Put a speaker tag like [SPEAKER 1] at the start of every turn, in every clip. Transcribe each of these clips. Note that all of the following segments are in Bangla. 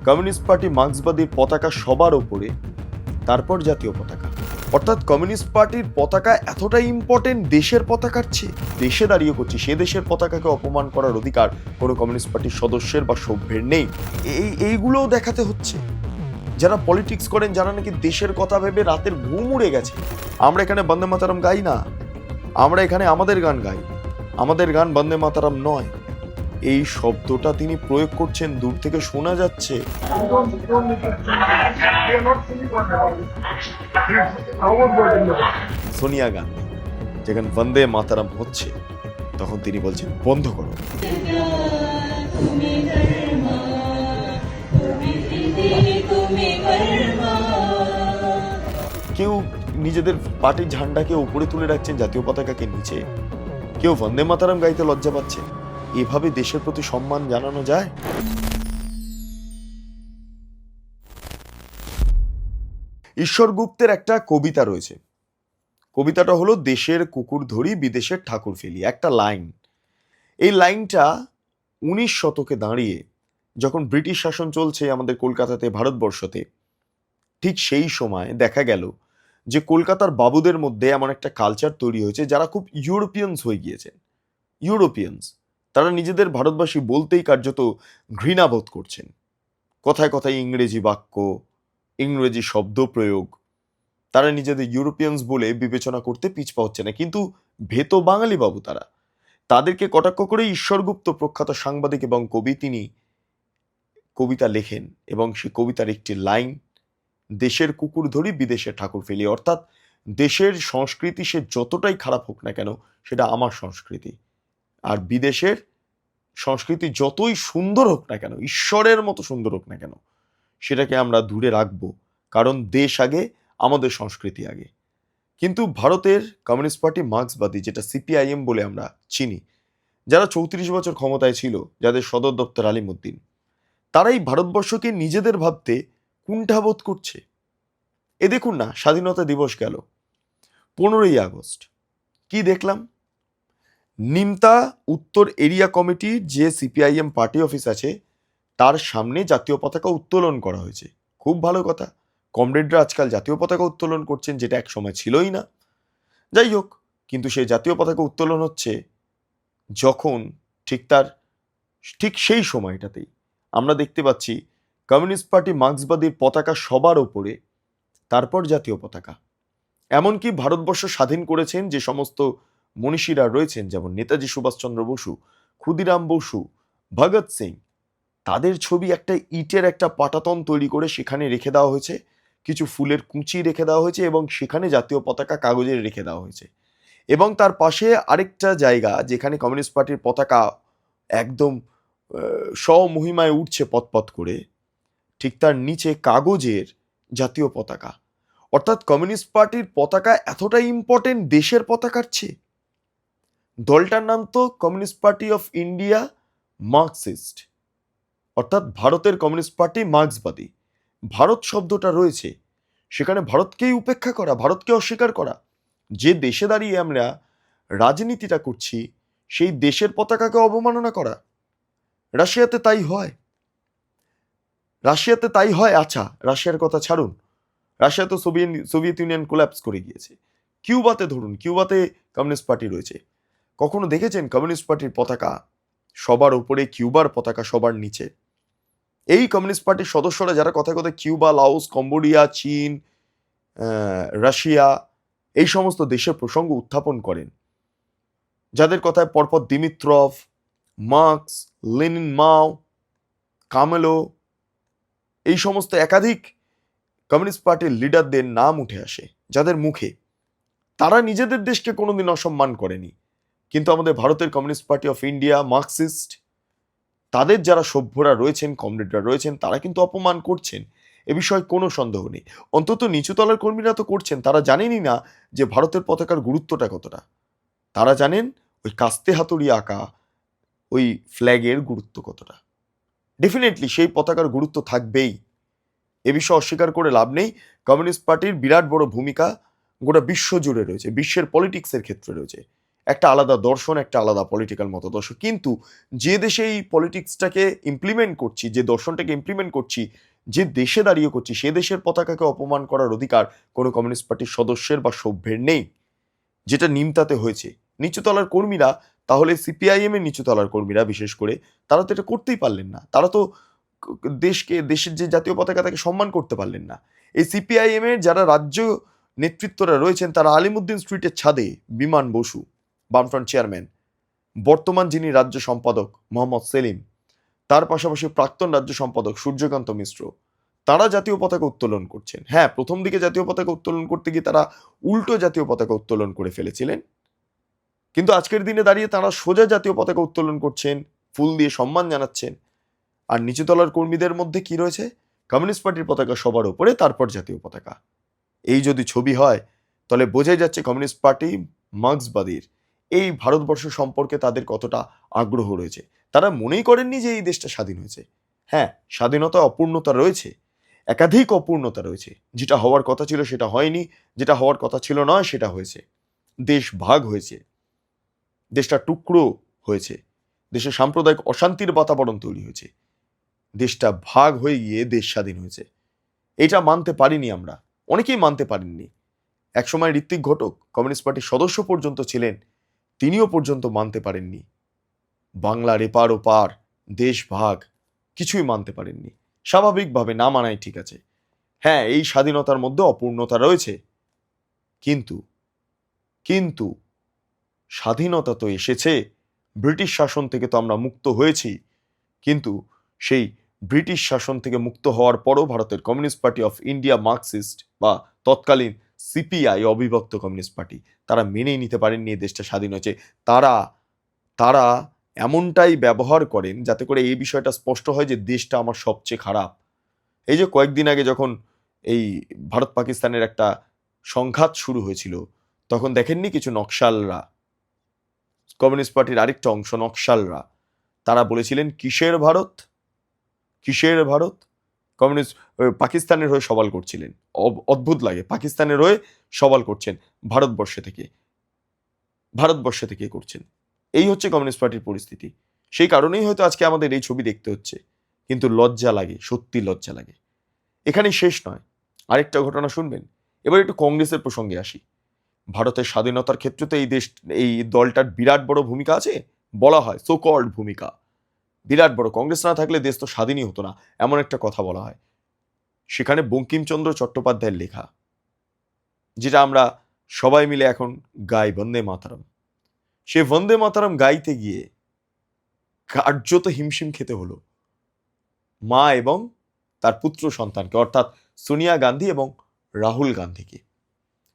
[SPEAKER 1] কমিউনিস্ট পার্টি মার্ক্সবাদীর পতাকা সবার ওপরে, তারপর জাতীয় পতাকা। অর্থাৎ কমিউনিস্ট পার্টির পতাকা এতটাই ইম্পর্টেন্ট দেশের পতাকার চেয়ে। দেশে দাঁড়িয়ে করছি, সে দেশের পতাকাকে অপমান করার অধিকার কোনো কমিউনিস্ট পার্টির সদস্যের বা সভ্যের নেই। এইগুলোও দেখাতে হচ্ছে। যারা পলিটিক্স করেন, যারা নাকি দেশের কথা ভেবে রাতের ঘুম উড়ে গেছে। আমরা এখানে বন্দে মাতারাম গাই না, আমরা এখানে আমাদের গান গাই। আমাদের গান বন্দে মাতারাম নয়। এই শব্দটা তিনি প্রয়োগ করছেন, দূর থেকে শোনা যাচ্ছে। সোনিয়া গান্ধী যেখানে বন্দে মাতারাম হচ্ছে, তখন তিনি বলছেন বন্ধ করো। কেউ নিজেদের পার্টির ঝান্ডাকে উপরে তুলে রাখছেন, জাতীয় পতাকাকে নিচে। কেউ বন্দে মাতারাম গাইতে লজ্জা পাচ্ছে। এভাবে দেশের প্রতি সম্মান জানানো যায়? ঈশ্বর গুপ্তের একটা কবিতা রয়েছে। কবিতাটা হলো, দেশের কুকুর ধরি বিদেশের ঠাকুর ফেলি। একটা লাইন। এই লাইনটা 19 শতকে দাঁড়িয়ে, যখন ব্রিটিশ শাসন চলছে আমাদের কলকাতাতে, ভারতবর্ষতে, ঠিক সেই সময় দেখা গেল যে কলকাতার বাবুদের মধ্যে এমন একটা কালচার তৈরি হয়েছে যারা খুব ইউরোপিয়ানস হয়ে গিয়েছেন। ইউরোপিয়ানস, তারা নিজেদের ভারতবাসী বলতেই কার্যত ঘৃণা বোধ করছেন। কথায় কথায় ইংরেজি বাক্য, ইংরেজি শব্দ প্রয়োগ, তারা নিজেদের ইউরোপিয়ানস বলে বিবেচনা করতে পিছপা হচ্ছে না। কিন্তু ভেতো বাঙালি বাবু তারা। তাদেরকে কটাক্ষ করে ঈশ্বরগুপ্ত, প্রখ্যাত সাংবাদিক এবং কবি, তিনি কবিতা লেখেন এবং সেই কবিতার একটি লাইন, দেশের কুকুর ধরি বিদেশে ঠাকুর ফেলি। অর্থাৎ দেশের সংস্কৃতি সে যতটাই খারাপ হোক না কেন, সেটা আমার সংস্কৃতি। আর বিদেশের সংস্কৃতি যতই সুন্দর হোক না কেন, ঈশ্বরের মতো সুন্দর হোক না কেন, সেটাকে আমরা দূরে রাখবো। কারণ দেশ আগে, আমাদের সংস্কৃতি আগে। কিন্তু ভারতের কমিউনিস্ট পার্টি মার্ক্সবাদী, যেটা সিপিআইএম বলে আমরা চিনি, যারা 34 বছর ক্ষমতায় ছিল, যাদের সদর দপ্তর আলিমুদ্দিন, তারাই ভারতবর্ষকে নিজেদের ভাবতে কুণ্ঠাবোধ করছে। এ দেখুন না, স্বাধীনতা দিবস গেল, 15ই আগস্ট, কি দেখলাম? নিমতা উত্তর এরিয়া কমিটির যে সিপিআইএম পার্টি অফিস আছে, তার সামনে জাতীয় পতাকা উত্তোলন করা হয়েছে। খুব ভালো কথা। কমরেডরা আজকাল জাতীয় পতাকা উত্তোলন করছেন, যেটা এক সময় ছিলই না। যাই হোক, কিন্তু সেই জাতীয় পতাকা উত্তোলন হচ্ছে যখন ঠিক সেই সময়টাতেই আমরা দেখতে পাচ্ছি কমিউনিস্ট পার্টি মার্ক্সবাদীর পতাকা সবার ওপরে, তারপর জাতীয় পতাকা। এমনকি ভারতবর্ষ স্বাধীন করেছেন যে সমস্ত মনীষীরা রয়েছেন, যেমন নেতাজি সুভাষচন্দ্র বসু, ক্ষুদিরাম বসু, ভগৎ সিং, তাদের ছবি একটা ইটের একটা পাটাতন তৈরি করে সেখানে রেখে দেওয়া হয়েছে, কিছু ফুলের কুঁচি রেখে দেওয়া হয়েছে এবং সেখানে জাতীয় পতাকা কাগজের রেখে দেওয়া হয়েছে। এবং তার পাশে আরেকটা জায়গা যেখানে কমিউনিস্ট পার্টির পতাকা একদম স্বমহিমায় উঠছে পথ করে, ঠিক তার নিচে কাগজের জাতীয় পতাকা। অর্থাৎ কমিউনিস্ট পার্টির পতাকা এতটাই ইম্পর্টেন্ট দেশের পতাকার চেয়ে। দলটার নাম তো communist party of India Marxist, অর্থাৎ ভারতের কমিউনিস্ট পার্টি মার্ক্সবাদী। ভারত শব্দটা রয়েছে, সেখানে ভারতকেই উপেক্ষা করা, ভারতকে অস্বীকার করা। যে দেশে দাঁড়িয়ে আমরা রাজনীতিটা করছি, সেই দেশের পতাকাকে অবমাননা করা। রাশিয়াতে তাই হয়। আচ্ছা, রাশিয়ার কথা ছাড়ুন, রাশিয়া তো সোভিয়েত ইউনিয়ন কোল্যাপস করে গিয়েছে। কিউবাতে ধরুন, কিউবাতে কমিউনিস্ট পার্টি রয়েছে। কখনো দেখেছেন কমিউনিস্ট পার্টির পতাকা সবার উপরে, কিউবার পতাকা সবার নিচে? এই কমিউনিস্ট পার্টির সদস্যরা যারা কথায় কথায় কিউবা, লাওস, কম্বোডিয়া, চীন, রাশিয়া, এই সমস্ত দেশের প্রসঙ্গ উত্থাপন করেন, যাদের কথায় পরপর দিমিত্রভ, মার্কস, লেনিন, মাও, কামেলো, এই সমস্ত একাধিক কমিউনিস্ট পার্টির লিডারদের নাম উঠে আসে, যাদের মুখে, তারা নিজেদের দেশকে কোনোদিন অসম্মান করেনি। কিন্তু আমাদের ভারতের communist party of India Marxist, তাদের যারা সভ্যরা রয়েছেন, কমরেডরা রয়েছেন, তারা কিন্তু অপমান করছেন, এ বিষয়ে কোনো সন্দেহ নেই। অন্তত নিচুতলার কর্মীরা তো করছেন। তারা জানেনই না যে ভারতের পতাকার গুরুত্বটা কতটা। তারা জানেন ওই কাস্তে হাতুড়ি আঁকা ওই ফ্ল্যাগের গুরুত্ব কতটা। ডেফিনেটলি সেই পতাকার গুরুত্ব থাকবেই, এ বিষয়ে অস্বীকার করে লাভ নেই। কমিউনিস্ট পার্টির বিরাট বড় ভূমিকা গোটা বিশ্ব জুড়ে রয়েছে, বিশ্বের পলিটিক্সের ক্ষেত্রে রয়েছে। একটা আলাদা দর্শন, একটা আলাদা পলিটিক্যাল মতদর্শ। কিন্তু যে দেশে এই পলিটিক্সটাকে ইমপ্লিমেন্ট করছি, যে দর্শনটাকে ইমপ্লিমেন্ট করছি, যে দেশে দাঁড়িয়ে করছি, সে দেশের পতাকাকে অপমান করার অধিকার কোনো কমিউনিস্ট পার্টির সদস্যের বা সভ্যের নেই, যেটা নিমতাতে হয়েছে। নিচুতলার কর্মীরা, তাহলে সিপিআইএম এর নিচুতলার কর্মীরা বিশেষ করে, তারা তো এটা করতেই পারলেন না। তারা তো দেশের যে জাতীয় পতাকা তাকে সম্মান করতে পারলেন না। এই সিপিআইএম এর যারা রাজ্য নেতৃত্বরা রয়েছেন, তারা আলিমুদ্দিন স্ট্রিটের ছাদে বিমান বসু, বামফ্রন্ট চেয়ারম্যান, বর্তমান যিনি রাজ্য সম্পাদক মোহাম্মদ সেলিম, তার পাশাপাশি প্রাক্তন রাজ্য সম্পাদক সূর্যকান্ত মিশ্র, তারা জাতীয় পতাকা উত্তোলন করছেন। হ্যাঁ, প্রথম দিকে জাতীয় পতাকা উত্তোলন করতে গিয়ে তারা উল্টো জাতীয় পতাকা উত্তোলন করে ফেলেছিলেন, কিন্তু আজকের দিনে দাঁড়িয়ে তারা সোজা জাতীয় পতাকা উত্তোলন করছেন, ফুল দিয়ে সম্মান জানাচ্ছেন। আর নিচুতলার কর্মীদের মধ্যে কি রয়েছে? কমিউনিস্ট পার্টির পতাকা সবার উপরে, তারপর জাতীয় পতাকা। এই যদি ছবি হয়, তাহলে বোঝাই যাচ্ছে কমিউনিস্ট পার্টি মার্ক্সবাদীর এই ভারতবর্ষ সম্পর্কে তাদের কতটা আগ্রহ রয়েছে। তারা মনেই করেননি যে এই দেশটা স্বাধীন হয়েছে। হ্যাঁ, স্বাধীনতা অপূর্ণতা রয়েছে, একাধিক অপূর্ণতা রয়েছে। যেটা হওয়ার কথা ছিল সেটা হয়নি, যেটা হওয়ার কথা ছিল নয় সেটা হয়েছে। দেশ ভাগ হয়েছে, দেশটা টুকরো হয়েছে, দেশে সাম্প্রদায়িক অশান্তির বাতাবরণ তৈরি হয়েছে, দেশটা ভাগ হয়ে গিয়ে দেশ স্বাধীন হয়েছে। এটা মানতে পারিনি আমরা, অনেকেই মানতে পারেননি। একসময় ঋত্বিক ঘটক কমিউনিস্ট পার্টির সদস্য পর্যন্ত ছিলেন, তিনিও পর্যন্ত মানতে পারেননি। বাংলার এপার ওপার, দেশ ভাগ, কিছুই মানতে পারেননি। স্বাভাবিকভাবে না মানাই ঠিক আছে। হ্যাঁ, এই স্বাধীনতার মধ্যে অপূর্ণতা রয়েছে, কিন্তু কিন্তু স্বাধীনতা তো এসেছে, ব্রিটিশ শাসন থেকে তো আমরা মুক্ত হয়েছি। কিন্তু সেই ব্রিটিশ শাসন থেকে মুক্ত হওয়ার পরও ভারতের communist party of India, Marxist বা তৎকালীন সিপিআই, অবিভক্ত কমিউনিস্ট পার্টি, তারা মেনেই নিতে পারেননি এই দেশটা স্বাধীন হয়েছে। তারা তারা এমনটাই ব্যবহার করেন যাতে করে এই বিষয়টা স্পষ্ট হয় যে দেশটা আমার সবচেয়ে খারাপ। এই যে কয়েকদিন আগে যখন এই ভারত পাকিস্তানের একটা সংঘাত শুরু হয়েছিল, তখন দেখেননি কিছু নকশালরা, কমিউনিস্ট পার্টির আরেকটা অংশ নকশালরা, তারা বলেছিলেন কিসের ভারত, কিসের ভারত। কমিউনিস্ট পাকিস্তানের হয়ে সওয়াল করছিলেন। অদ্ভুত লাগে, পাকিস্তানের হয়ে সওয়াল করছেন, ভারতবর্ষে থেকে করছেন। এই হচ্ছে কমিউনিস্ট পার্টির পরিস্থিতি। সেই কারণেই হয়তো আজকে আমাদের এই ছবি দেখতে হচ্ছে, কিন্তু লজ্জা লাগে, সত্যি লজ্জা লাগে। এখানেই শেষ নয়, আরেকটা ঘটনা শুনবেন। এবার একটু কংগ্রেসের প্রসঙ্গে আসি। ভারতের স্বাধীনতার ক্ষেত্রে তো এই দলটার বিরাট বড় ভূমিকা আছে, বলা হয় সো কল্ড ভূমিকা বিরাট বড়। কংগ্রেস না থাকলে দেশ তো স্বাধীনই হতো না, এমন একটা কথা বলা হয়। সেখানে বঙ্কিমচন্দ্র চট্টোপাধ্যায়ের লেখা, যেটা আমরা সবাই মিলে এখন গাই, বন্দে মাতারম, সে বন্দে মাতারম গাইতে গিয়ে কার্যত হিমশিম খেতে হলো মা এবং তার পুত্র সন্তানকে, অর্থাৎ সোনিয়া গান্ধী এবং রাহুল গান্ধীকে।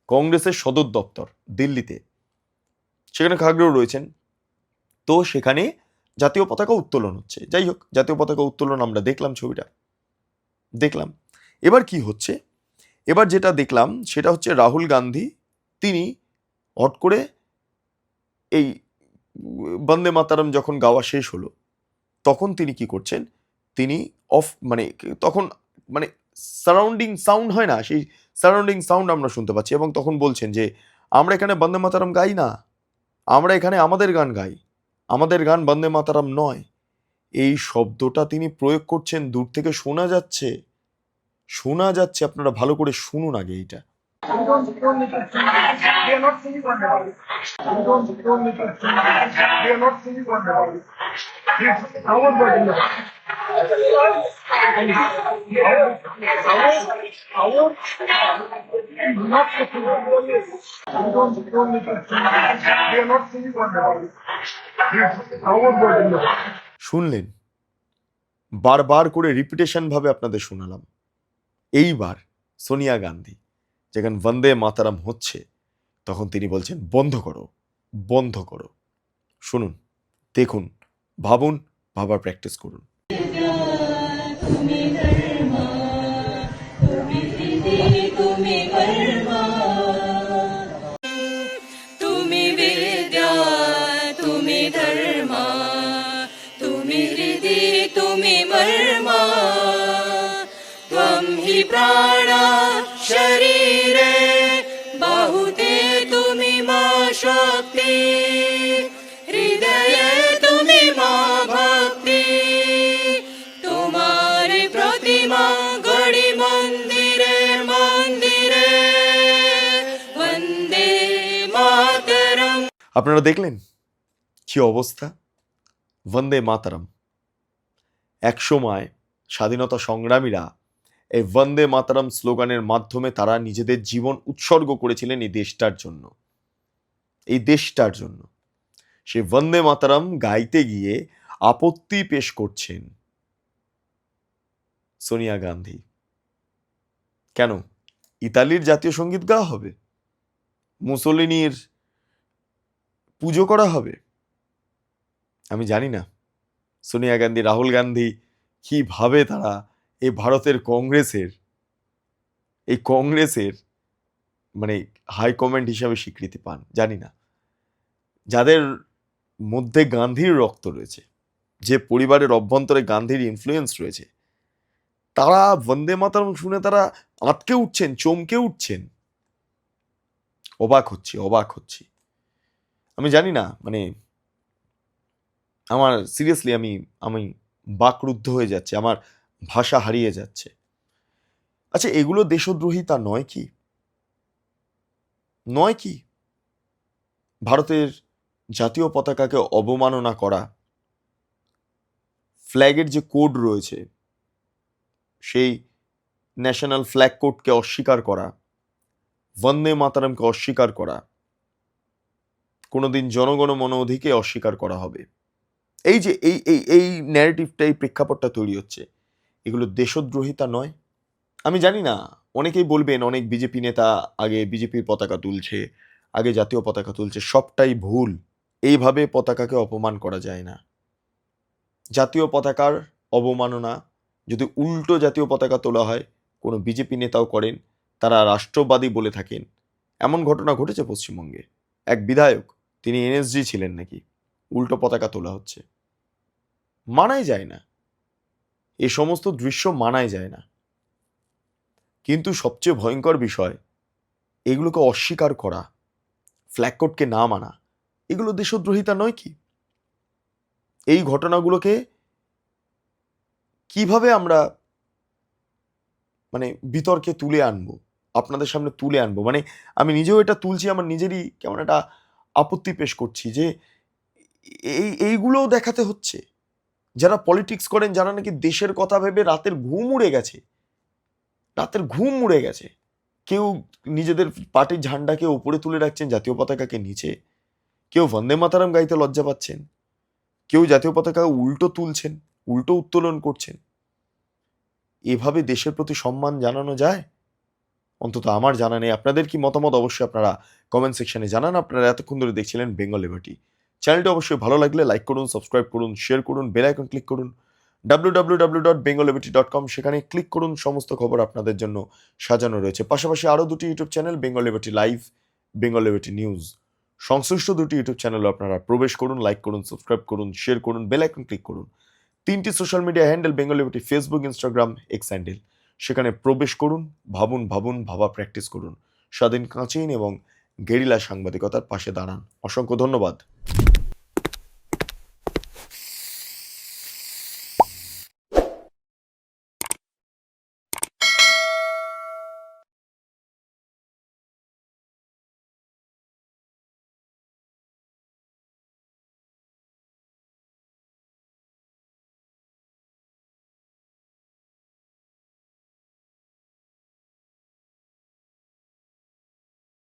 [SPEAKER 1] কংগ্রেসের সদর দপ্তর দিল্লিতে, সেখানে খাগড়েও রয়েছেন। তো সেখানে জাতীয় পতাকা উত্তোলন হচ্ছে। যাই হোক, জাতীয় পতাকা উত্তোলন আমরা দেখলাম, ছবিটা দেখলাম। এবার কি হচ্ছে, এবার যেটা দেখলাম সেটা হচ্ছে রাহুল গান্ধী, তিনি হট করে এই বন্দে মাতারম যখন গাওয়া শেষ হলো, তখন তিনি কি করছেন, তিনি তখন সারাউন্ডিং সাউন্ড হয় না, সেই সারাউন্ডিং সাউন্ড আমরা শুনতে পাচ্ছি, এবং তখন বলছেন যে আমরা এখানে বন্দে মাতারম গাই না, আমরা এখানে আমাদের গান গাই, আমাদের গান বন্দে মাতারম নয়। এই শব্দটা তিনি প্রয়োগ করছেন, দূর থেকে শোনা যাচ্ছে, আপনারা ভালো করে শুনুন আগে এইটা। শুনলেন, বারবার করে রিপিটেশন ভাবে আপনাদের শোনালাম। এইবার সোনিয়া গান্ধী যখন বন্দে মাতারম হচ্ছে, তখন তিনি বলছেন বন্ধ করো, বন্ধ করো। শুনুন, দেখুন, ভাবুন, ভাবার প্র্যাকটিস করুন।
[SPEAKER 2] प्राणा शरीरे बाहुते तुमि मा शक्ति।
[SPEAKER 1] আপনারা দেখলেন কি অবস্থা? বন্দে মাতরম। একসময় স্বাধীনতা সংগ্রামীরা এই বন্দে মাতরম স্লোগানের মাধ্যমে তারা নিজেদের জীবন উৎসর্গ করেছিলেন এই দেশটার জন্য, এই দেশটার জন্য। সেই বন্দে মাতরম গাইতে গিয়ে আপত্তি পেশ করছেন সোনিয়া গান্ধী। কেন? ইতালির জাতীয় সঙ্গীত গাওয়া হবে? মুসোলিনির পুজো করা হবে? আমি জানি না সোনিয়া গান্ধী, রাহুল গান্ধী কিভাবে তারা এই ভারতের কংগ্রেসের মানে হাইকমান্ড হিসাবে স্বীকৃতি পান, জানি না। যাদের মধ্যে গান্ধীর রক্ত রয়েছে, যে পরিবারের অভ্যন্তরে গান্ধীর ইনফ্লুয়েন্স রয়েছে, তারা বন্দে মাতরম শুনে তারা আঁতকে উঠছেন, চমকে উঠছেন। অবাক হচ্ছি। আমি জানি না, মানে আমার সিরিয়াসলি আমি বাকরুদ্ধ হয়ে যাচ্ছে, আমার ভাষা হারিয়ে যাচ্ছে। আচ্ছা, এগুলো দেশদ্রোহিতা নয় কি? নয় কি? ভারতের জাতীয় পতাকাকে অবমাননা করা, ফ্ল্যাগের যে কোড রয়েছে সেই ন্যাশনাল ফ্ল্যাগ কোডকে অস্বীকার করা, বন্দে মাতরমকে অস্বীকার করা, কোনোদিন জনগণ মন অধিকে অস্বীকার করা হবে, এই যে এই ন্যারেটিভটা, এই প্রেক্ষাপটটা তৈরি হচ্ছে, এগুলো দেশদ্রোহিতা নয়? আমি জানি না, অনেকেই বলবেন অনেক বিজেপি নেতা আগে বিজেপির পতাকা তুলছে, আগে জাতীয় পতাকা তুলছে, সবটাই ভুল। এইভাবে পতাকাকে অপমান করা যায় না। জাতীয় পতাকার অবমাননা যদি উল্টো জাতীয় পতাকা তোলা হয়, কোনো বিজেপি নেতাও করেন, তারা রাষ্ট্রবাদী বলে থাকেন, এমন ঘটনা ঘটেছে পশ্চিমবঙ্গে। এক বিধায়ক, তিনি এনএসজি ছিলেন নাকি, উল্টো পতাকা তোলা হচ্ছে। মানাই যায় না, এ সমস্ত দৃশ্য মানাই যায় না। কিন্তু সবচেয়ে ভয়ঙ্কর বিষয়, এগুলোকে অস্বীকার করা, ফ্ল্যাগ কোডকে না মানা, এগুলো দেশদ্রোহিতা নয় কি? এই ঘটনাগুলোকে কিভাবে আমরা মানে বিতর্কে তুলে আনবো, আপনাদের সামনে তুলে আনবো? মানে আমি নিজেও এটা তুলছি, আমার নিজেরই কেমন একটা আপত্তি পেশ করছি যে এইগুলোও দেখাতে হচ্ছে। যারা পলিটিক্স করেন, যারা নাকি দেশের কথা ভেবে রাতের ঘুম উড়ে গেছে, কেউ নিজেদের পার্টির ঝান্ডাকে উপরে তুলে রাখছেন, জাতীয় পতাকাকে নিচে, কেউ বন্দে মাতরম গাইতে লজ্জা পাচ্ছেন, কেউ জাতীয় পতাকা উল্টো তুলছেন, উল্টো উত্তোলন করছেন। এভাবে দেশের প্রতি সম্মান জানানো যায়? অন্তত আমার জানা নেই। আপনাদের কি মতামত অবশ্যই আপনারা কমেন্ট সেকশনে জানান। আপনারা এতক্ষণ ধরে দেখছিলেন বেঙ্গল লিবার্টি। চ্যানেলটা অবশ্যই ভালো লাগলে লাইক করুন, সাবস্ক্রাইব করুন, শেয়ার করুন, বেল আইকন ক্লিক করুন, www.bengalliberty.com, সেখানে ক্লিক করুন। সমস্ত খবর আপনাদের জন্য সাজানো রয়েছে। পাশাপাশি আরও দুটি YouTube channel, Bengal liberty live, Bengal liberty news, সংশ্লিষ্ট দুটি ইউটিউব চ্যানেলে আপনারা প্রবেশ করুন, লাইক করুন, সাবস্ক্রাইব করুন, শেয়ার করুন, বেল আইকন ক্লিক করুন। 3টি social media handle Bengal liberty, Facebook, Instagram, x handle, সেখানে প্রবেশ করুন, ভাবুন, ভাবা প্র্যাকটিস করুন, স্বাধীন কাঁচিন এবং গেরিলা সাংবাদিকতার পাশে দাঁড়ান। অসংখ্য ধন্যবাদ।